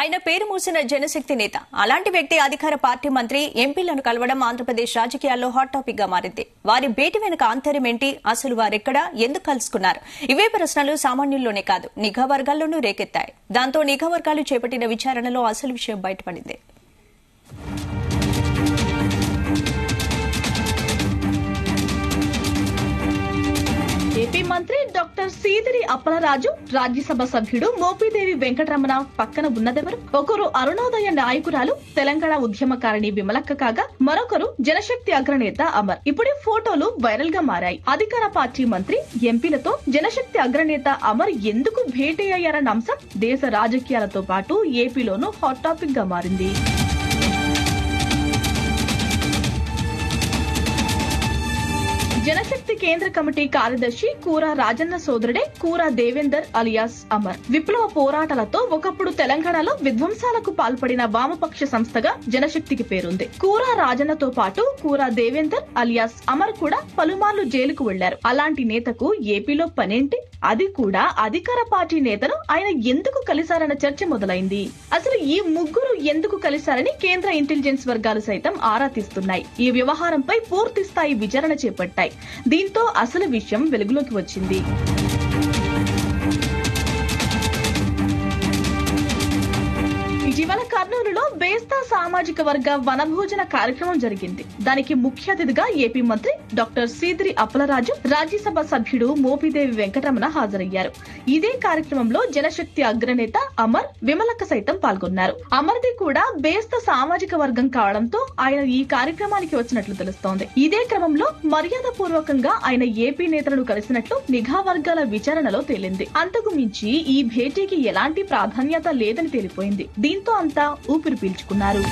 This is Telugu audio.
ఆయన పేరు మూసిన జనశక్తి నేత. అలాంటి వ్యక్తి అధికార పార్టీ మంత్రి, ఎంపీలను కలవడం ఆంధ్రప్రదేశ్ రాజకీయాల్లో హాట్ టాపిక్ గా మారింది. వారి భేటీ వెనుక ఆంతర్యం ఏంటి, అసలు వారెక్కడ, ఎందుకు కలుసుకున్నారు? ఇవే ప్రశ్నలు సామాన్యుల్లోనే కాదు, నిఘా వర్గాల్లోనూ రేకెత్తాయి. దాంతో నిఘా వర్గాలు చేపట్టిన విచారణలో అసలు విషయం బయటపడింది. ఏపీ మంత్రి డాక్టర్ సీదిరి అప్పలరాజు, రాజ్యసభ సభ్యుడు మోపిదేవి వెంకటరమణ పక్కన ఉన్నదెవరు? ఒకరు అరుణోదయ నాయకురాలు, తెలంగాణ ఉద్యమకారిణి విమలక్క కాగా, మరొకరు జనశక్తి అగ్రనేత అమర్. ఇప్పుడే ఫోటోలు వైరల్ గా మారాయి. అధికార పార్టీ మంత్రి, ఎంపీలతో జనశక్తి అగ్రనేత అమర్ ఎందుకు భేటీ అయ్యారన్న అంశం దేశ రాజకీయాలతో పాటు ఏపీలోనూ హాట్ టాపిక్ గా మారింది. జనశక్తి కేంద్ర కమిటీ కార్యదర్శి కూరా రాజన్న సోదరుడే కూరా దేవేందర్ అలియాస్ అమర్. విప్లవ పోరాటాలతో ఒకప్పుడు తెలంగాణలో విధ్వంసాలకు పాల్పడిన వామపక్ష సంస్థగా జనశక్తికి పేరుంది. కూరా రాజన్నతో పాటు కూరా దేవేందర్ అలియాస్ అమర్ కూడా పలుమార్లు జైలుకు వెళ్లారు. అలాంటి నేతకు ఏపీలో పనేంటి? అది కూడా అధికార పార్టీ నేతను ఆయన ఎందుకు కలిశారన్న చర్చ మొదలైంది. అసలు ఈ ముగ్గురు ఎందుకు కలిశారని కేంద్ర ఇంటెలిజెన్స్ వర్గాలు సైతం ఆరా తీస్తున్నాయి. ఈ వ్యవహారంపై పూర్తి స్థాయి విచారణ చేపట్టాయి. దీంతో అసలు విషయం వెలుగులోకి వచ్చింది. ఇటీవల కర్నూలులో బేస్తా సామాజిక వర్గ వనభోజన కార్యక్రమం జరిగింది. దానికి ముఖ్య అతిథిగా ఏపీ మంత్రి డాక్టర్ సీదిరి అప్పలరాజు, రాజ్యసభ సభ్యుడు మోపిదేవి వెంకటరమణ హాజరయ్యారు. ఇదే కార్యక్రమంలో జనశక్తి అగ్రనేత అమర్, విమలక్క సైతం పాల్గొన్నారు. అమర్ది కూడా బేస్తా సామాజిక వర్గం కావడంతో ఆయన ఈ కార్యక్రమానికి వచ్చినట్లు తెలుస్తోంది. ఇదే క్రమంలో మర్యాద పూర్వకంగా ఆయన ఏపీ నేతలను కలిసినట్లు నిఘా వర్గాల విచారణలో తేలింది. అంతకు మించి ఈ భేటీకి ఎలాంటి ప్రాధాన్యత లేదని తేలిపోయింది. దీంతో అంతా ఊపిరి పీల్చుకున్నారు.